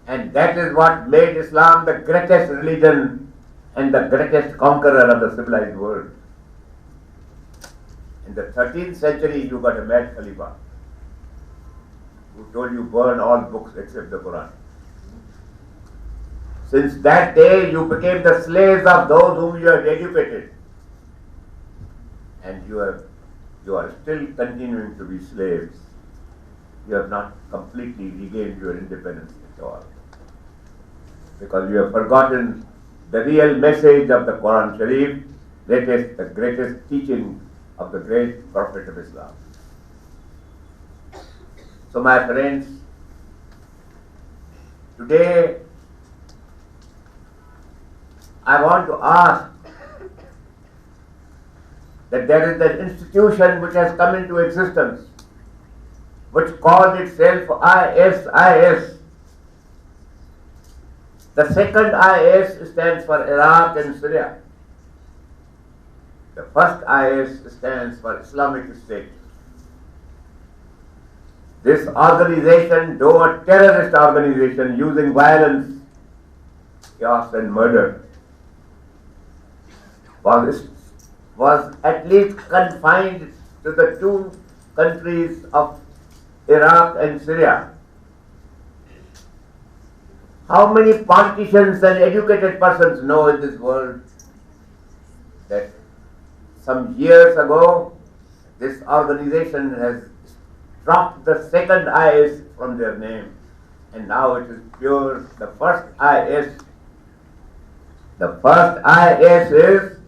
And that is what made Islam the greatest religion and the greatest conqueror of the civilized world. In the 13th century, you got a mad Khalifa who told you burn all books except the Quran. Since that day, you became the slaves of those whom you have educated. And you are still continuing to be slaves. You have not completely regained your independence at all. Because you have forgotten the real message of the Quran Sharif, the greatest teaching of the great Prophet of Islam. So my friends, today I want to ask that there is an institution which has come into existence, which calls itself ISIS. The second IS stands for Iraq and Syria. The first IS stands for Islamic State. This organization, though a terrorist organization using violence, chaos and murder, was at least confined to the two countries of Iraq and Syria. How many politicians and educated persons know in this world that some years ago this organization has dropped the second IS from their name, and now it is pure the first IS. The first IS is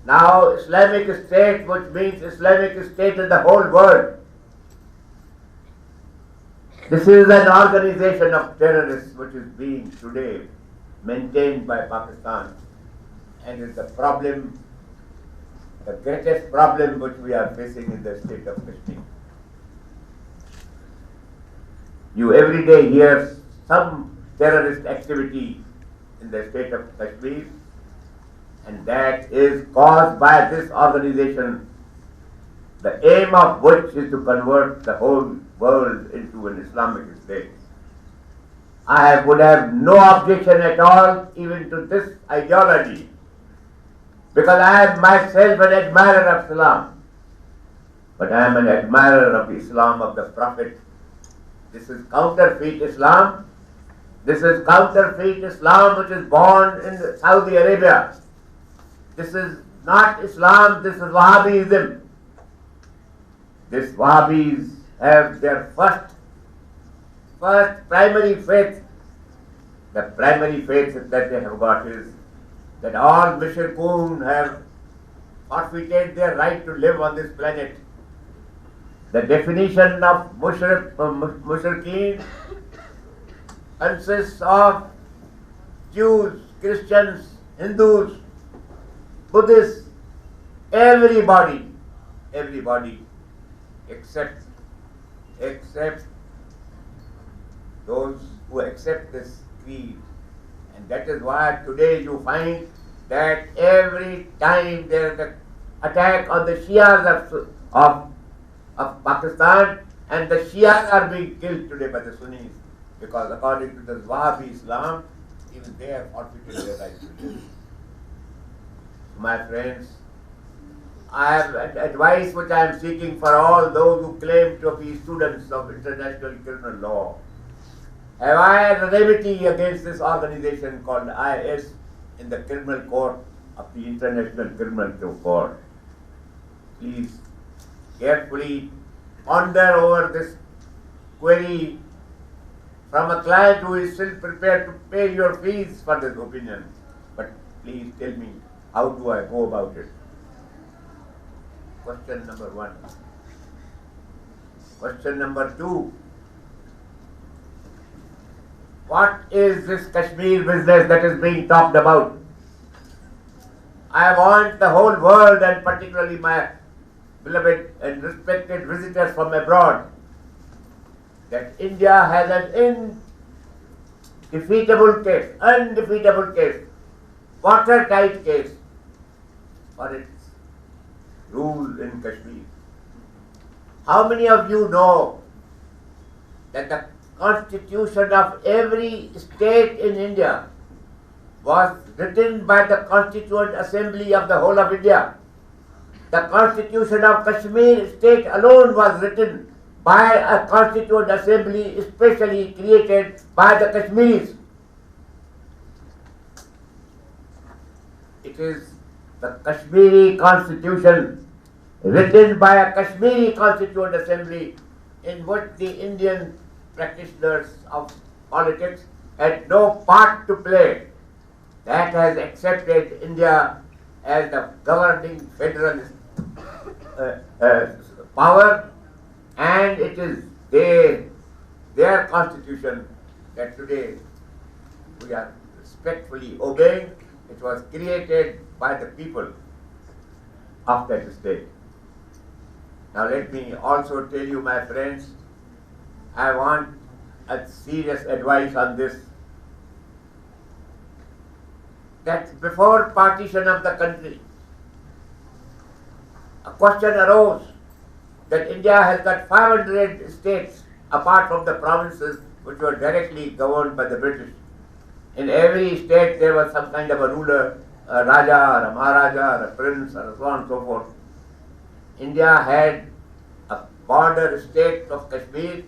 now Islamic State, which means Islamic State in the whole world. This is an organization of terrorists which is being today maintained by Pakistan, and is the problem, the greatest problem which we are facing in the state of Kashmir. You every day hear some terrorist activity in the state of Kashmir, and that is caused by this organization, the aim of which is to convert the whole world into an Islamic state. I would have no objection at all even to this ideology, because I am myself an admirer of Islam, but I am an admirer of Islam of the Prophet. This is counterfeit Islam. This is counterfeit Islam which is born in Saudi Arabia. This is not Islam, this is Wahhabism. These Wahhabis have their first primary faith. The primary faith that they have got is that all mushrikun have forfeited their right to live on this planet. The definition of mushrikeen consists of Jews, Christians, Hindus, Buddhists, everybody except those who accept this creed. And that is why today you find that every time there is an attack on the Shias of Pakistan, and the Shias are being killed today by the Sunnis, because according to the Wahhabi Islam, even they have forfeited their right to live. My friends, I have an advice which I am seeking for all those who claim to be students of international criminal law. Have I a remedy against this organization called IS in the criminal court of the International Criminal Court? Please carefully ponder over this query from a client who is still prepared to pay your fees for this opinion. But please tell me, how do I go about it? Question number 1. Question number 2. What is this Kashmir business that is being talked about? I want the whole world, and particularly my beloved and respected visitors from abroad, that India has an undefeatable case, watertight case for its rule in Kashmir. How many of you know that the constitution of every state in India was written by the Constituent Assembly of the whole of India. The constitution of Kashmir state alone was written by a Constituent Assembly specially created by the Kashmiris. It is the Kashmiri constitution written by a Kashmiri Constituent Assembly in which the Indian practitioners of politics had no part to play. That has accepted India as the governing federalist power, and it is their constitution that today we are respectfully obeying. It was created by the people of that state. Now let me also tell you, my friends, I want a serious advice on this. That before partition of the country, a question arose that India has got 500 states apart from the provinces which were directly governed by the British. In every state there was some kind of a ruler, a Raja or a Maharaja or a prince or so on and so forth. India had a border state of Kashmir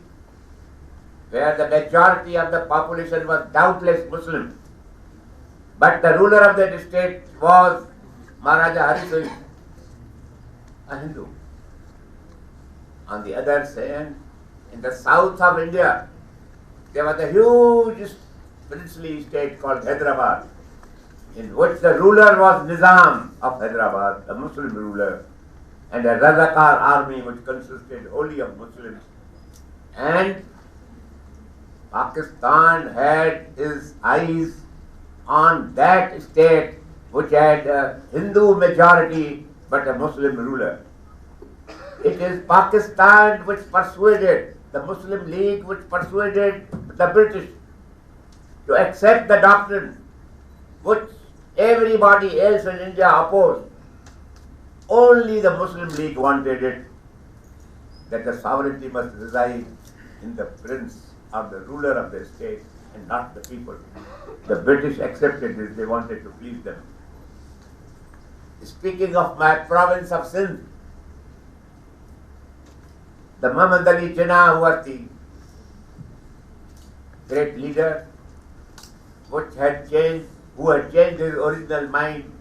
where the majority of the population was doubtless Muslim. But the ruler of that state was Maharaja Hari Singh, a Hindu. On the other hand, in the south of India, there was a huge princely state called Hyderabad, in which the ruler was Nizam of Hyderabad, a Muslim ruler, and a Razakar army which consisted wholly of Muslims. And Pakistan had his eyes on that state which had a Hindu majority but a Muslim ruler. It is Pakistan which persuaded the Muslim League, which persuaded the British to accept the doctrine which everybody else in India opposed. Only the Muslim League wanted it, that the sovereignty must reside in the prince or the ruler of the state and not the people. The British accepted this, they wanted to please them. Speaking of my province of Sindh, the Muhammad Ali Jinnah, who was the great leader, who had changed his original mind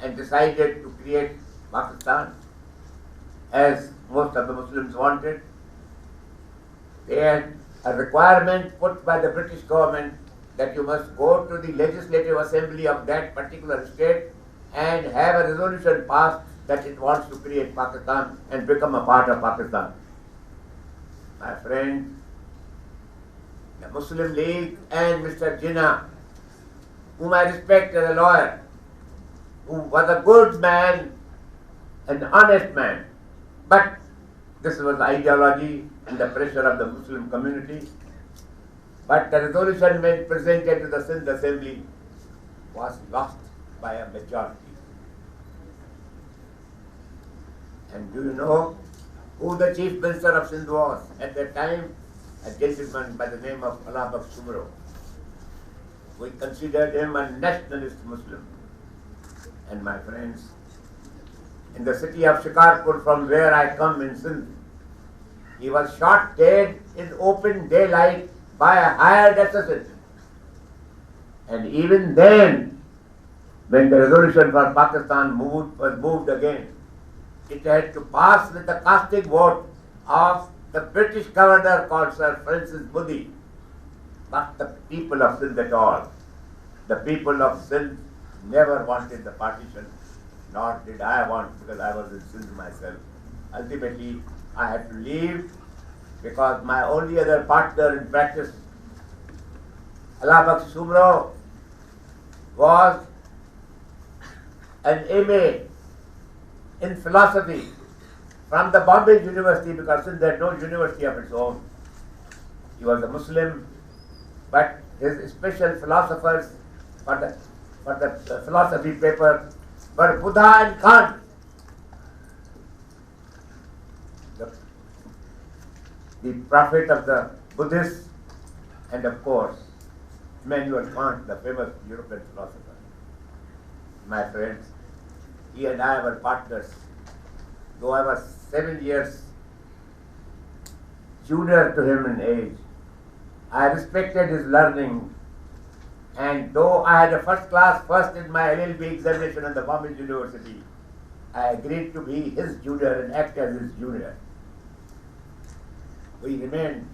and decided to create Pakistan, as most of the Muslims wanted. They had a requirement put by the British government that you must go to the legislative assembly of that particular state and have a resolution passed that it wants to create Pakistan and become a part of Pakistan. My friend, the Muslim League and Mr. Jinnah, whom I respect as a lawyer, who was a good man, an honest man, but this was ideology and the pressure of the Muslim community. But the resolution when presented to the Sindh Assembly was lost by a majority. And do you know who the Chief Minister of Sindh was at that time? A gentleman by the name of Alabak Sumro. We considered him a nationalist Muslim. And my friends, in the city of Shikarpur, from where I come in Sindh, he was shot dead in open daylight by a hired assassin. And even then, when the resolution for Pakistan was moved again, it had to pass with the casting vote of the British governor called Sir Francis Moody, not the people of Sindh at all. The people of Sindh never wanted the partition, nor did I want, because I was in Sindh myself. Ultimately, I had to leave because my only other partner in practice, Alabak Sumro, was an MA in philosophy from the Bombay University, because Sindh had no university of its own. He was a Muslim, but his special philosophers for the philosophy paper were Buddha and Kant. The prophet of the Buddhists And of course, Immanuel Kant, the famous European philosopher. My friends, he and I were partners. Though I was 7 years junior to him in age, I respected his learning, and though I had a first class first in my LLB examination at the Bombay University, I agreed to be his junior and act as his junior. We remained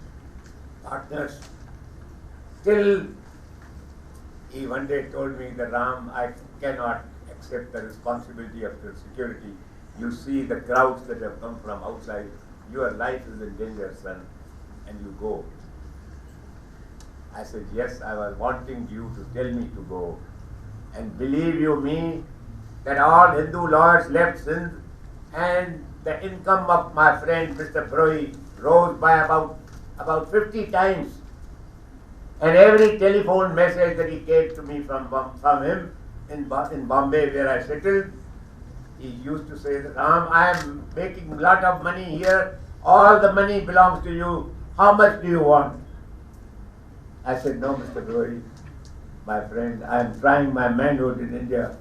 partners till he one day told me that, Ram, I cannot accept the responsibility of your security. You see the crowds that have come from outside. Your life is in danger, son, and you go. I said, yes, I was wanting you to tell me to go. And believe you me, that all Hindu lawyers left Sindh, and the income of my friend Mr. Broi rose by about 50 times. And every telephone message that he came to me from him in Bombay, where I settled, he used to say that, Ram, I am making a lot of money here. All the money belongs to you. How much do you want? I said, no, Mr. Broi, my friend, I am trying my manhood in India,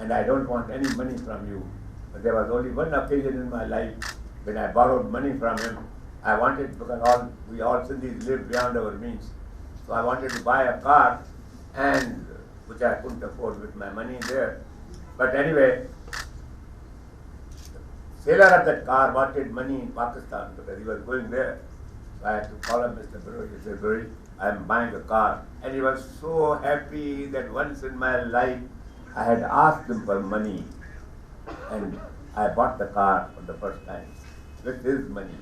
and I don't want any money from you. But there was only one occasion in my life when I borrowed money from him. I wanted, because we all Sindhis live beyond our means. So I wanted to buy a car, and which I couldn't afford with my money there. But anyway, the seller of that car wanted money in Pakistan because he was going there. So I had to call him, Mr. Broi. He said, Broi, I am buying a car. And he was so happy that once in my life I had asked him for money, and I bought the car for the first time with his money.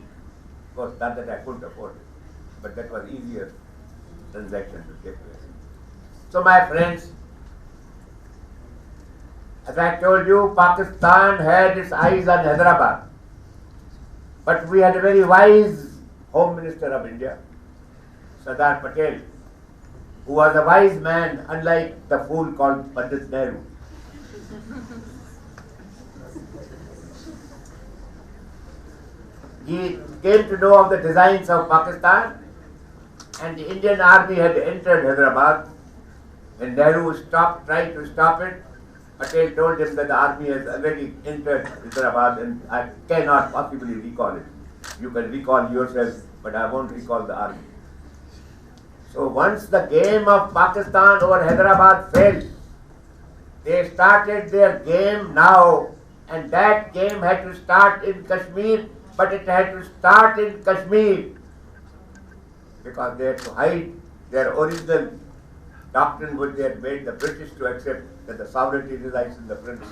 Of course, not that I couldn't afford it, but that was easier transaction to take place. So my friends, as I told you, Pakistan had its eyes on Hyderabad. But we had a very wise Home Minister of India, Sardar Patel, who was a wise man, unlike the fool called Pandit Nehru. He came to know of the designs of Pakistan, and the Indian army had entered Hyderabad. When Nehru tried to stop it, Patel told him that the army has already entered Hyderabad and I cannot possibly recall it. You can recall yourself, but I won't recall the army. So once the game of Pakistan over Hyderabad failed, they started their game now, and that game had to start in Kashmir, but it had to start in Kashmir because they had to hide their original doctrine which they had made the British to accept, that the sovereignty resides in the prince.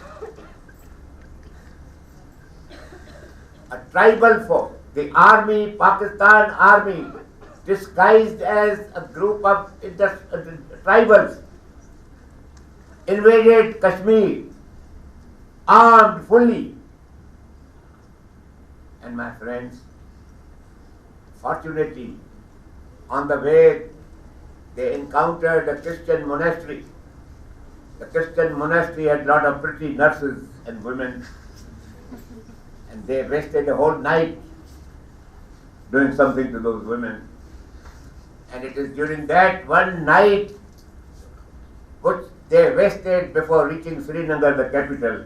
A tribal folk, the army, Pakistan army, disguised as a group of tribals, invaded Kashmir, armed fully. And my friends, fortunately, on the way, they encountered a Christian monastery. The Christian monastery had a lot of pretty nurses and women, and they wasted a whole night doing something to those women. And it is during that one night which they wasted before reaching Srinagar, the capital,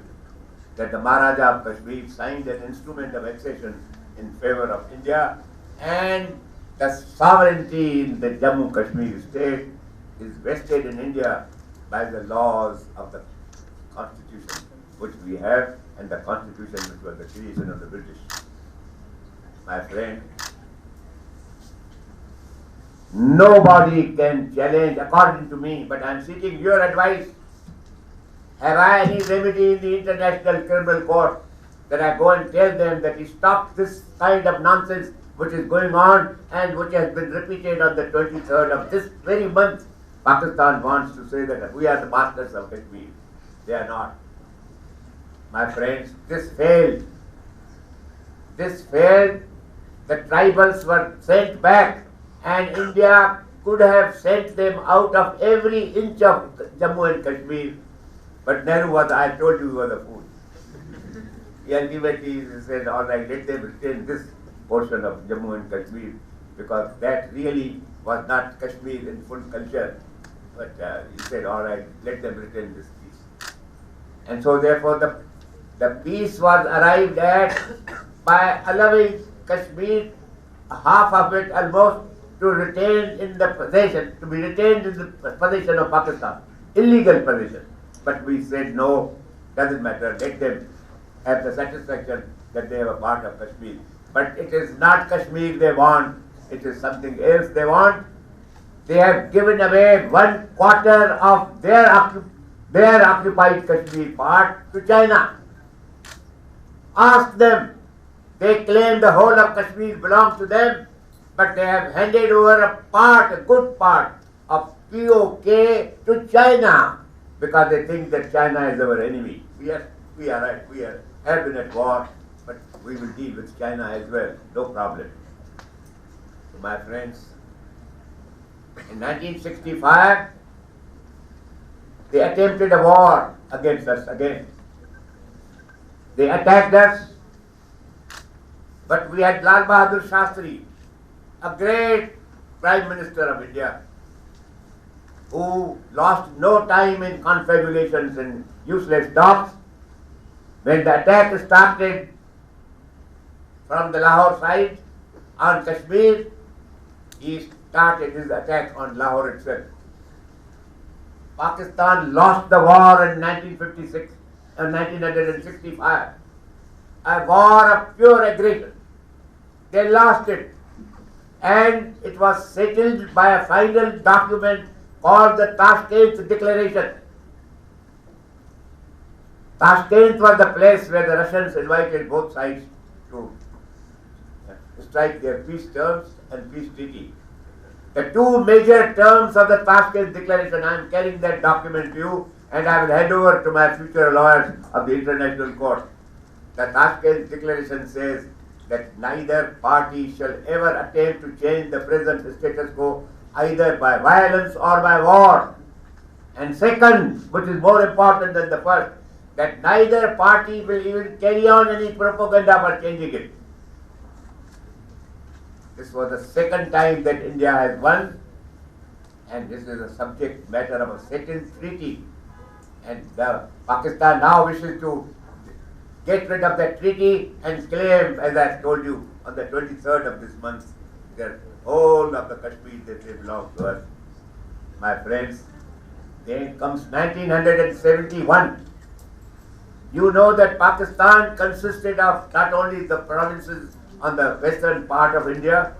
that the Maharaja of Kashmir signed an instrument of accession in favor of India, and the sovereignty in the Jammu Kashmir state is vested in India by the laws of the constitution which we have and the constitution which was the creation of the British. My friend, nobody can challenge, according to me, but I am seeking your advice. Have I any remedy in the International Criminal Court that I go and tell them that he stops this kind of nonsense which is going on and which has been repeated on the 23rd of this very month? Pakistan wants to say that we are the masters of Kashmir. They are not. My friends, this failed. This failed. The tribals were sent back, and India could have sent them out of every inch of Jammu and Kashmir. But Nehru was, I told you, he was a fool. He ultimately said, all right, let them retain this portion of Jammu and Kashmir, because that really was not Kashmir in full culture, but he said, all right, let them retain this peace. And so therefore the peace was arrived at by allowing Kashmir, half of it almost, to retain in the possession, to be retained in the possession of Pakistan, illegal possession. But we said no, doesn't matter, let them have the satisfaction that they have a part of Kashmir. But it is not Kashmir they want, it is something else they want. They have given away 1/4 of their occupied Kashmir part to China. Ask them. They claim the whole of Kashmir belongs to them, but they have handed over a good part of POK to China because they think that China is our enemy. We have been at war, but we will deal with China as well, no problem. So my friends, in 1965, they attempted a war against us again. They attacked us, but we had Lal Bahadur Shastri, a great Prime Minister of India, who lost no time in confabulations and useless talks. When the attack started from the Lahore side on Kashmir, he started his attack on Lahore itself. Pakistan lost the war in 1956 and 1965, a war of pure aggression. They lost it, and it was settled by a final document called the Tashkent Declaration. Tashkent was the place where the Russians invited both sides to strike their peace terms and peace treaty. The two major terms of the Tashkent Declaration, I am carrying that document to you, and I will hand over to my future lawyers of the International Court. The Tashkent Declaration says that neither party shall ever attempt to change the present status quo either by violence or by war. And second, which is more important than the first, that neither party will even carry on any propaganda for changing it. This was the second time that India has won, and this is a subject matter of a settled treaty. And Pakistan now wishes to get rid of that treaty and claim, as I told you, on the 23rd of this month, that whole of the Kashmir that they belong to us. My friends, then comes 1971. You know that Pakistan consisted of not only the provinces on the western part of India,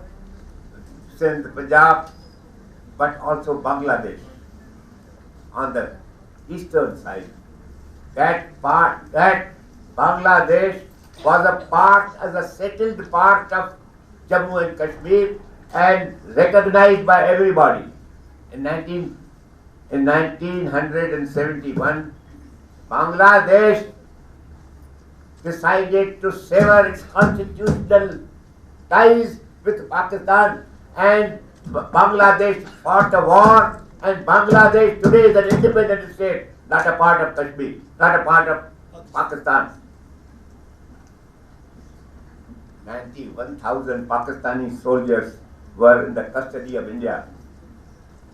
Sindh, Punjab, but also Bangladesh on the eastern side. That Bangladesh was as a settled part of Jammu and Kashmir and recognized by everybody. In 1971, Bangladesh decided to sever its constitutional ties with Pakistan, and Bangladesh fought a war, and Bangladesh today is an independent state, not a part of Kashmir, not a part of Pakistan. 91,000 Pakistani soldiers were in the custody of India.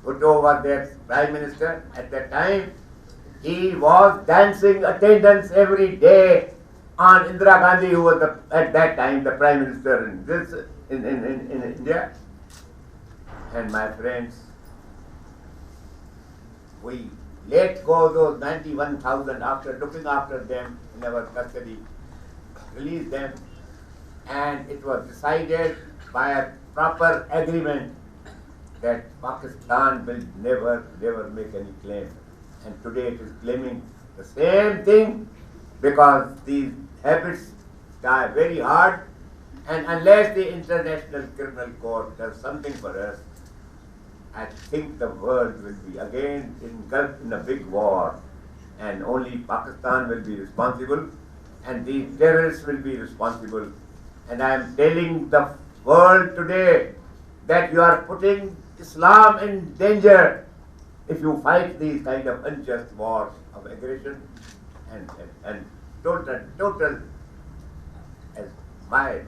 Bhutto was their prime minister at that time. He was dancing attendance every day on Indira Gandhi, who was at that time the prime minister in India. And my friends, we let go those 91,000 after looking after them in our custody, released them, and it was decided by a proper agreement that Pakistan will never make any claim. And today it is claiming the same thing because these habits die very hard, and unless the International Criminal Court does something for us, I think the world will be again engulfed in a big war, and only Pakistan will be responsible, and these terrorists will be responsible. And I am telling the world today that you are putting Islam in danger if you fight these kind of unjust wars of aggression and total, as my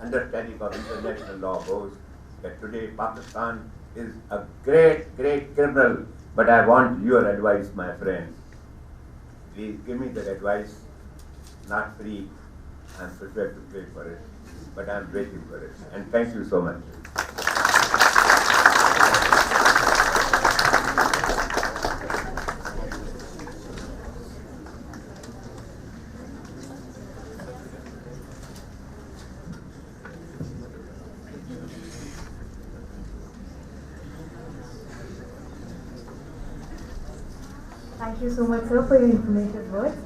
understanding of international law goes, that today Pakistan is a great, great criminal, but I want your advice, my friends. Please give me that advice, not free. I'm prepared to pay for it, but I'm waiting for it. And thank you so much. Thank you so much, sir, for your informative words.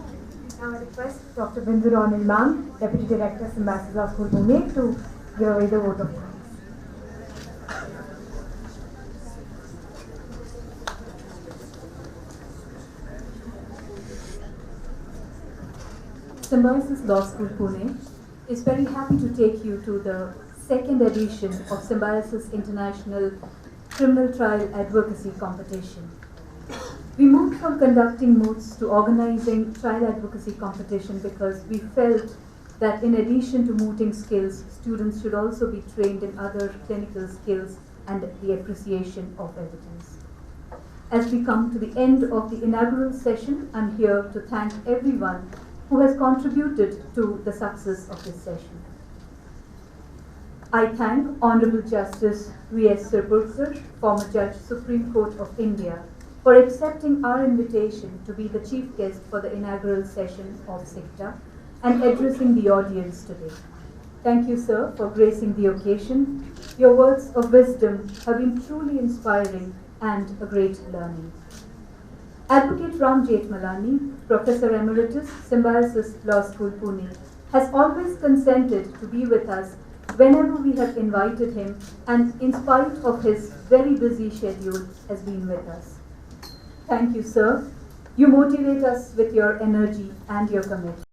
Now I request Dr. Bindu Ronil Ma'am, Deputy Director, Symbiosis of School Pune, to give away the vote of thanks. Symbiosis Law School Pune is very happy to take you to the second edition of Symbiosis International Criminal Trial Advocacy Competition. We moved from conducting moots to organizing trial advocacy competition because we felt that in addition to mooting skills, students should also be trained in other clinical skills and the appreciation of evidence. As we come to the end of the inaugural session, I'm here to thank everyone who has contributed to the success of this session. I thank Honorable Justice V.S. Sirpurkar, former Judge, Supreme Court of India, for accepting our invitation to be the chief guest for the inaugural session of SICTA and addressing the audience today. Thank you, sir, for gracing the occasion. Your words of wisdom have been truly inspiring and a great learning. Advocate Ram Jethmalani, Professor Emeritus, Symbiosis Law School Pune, has always consented to be with us whenever we have invited him, and in spite of his very busy schedule, has been with us. Thank you, sir. You motivate us with your energy and your commitment.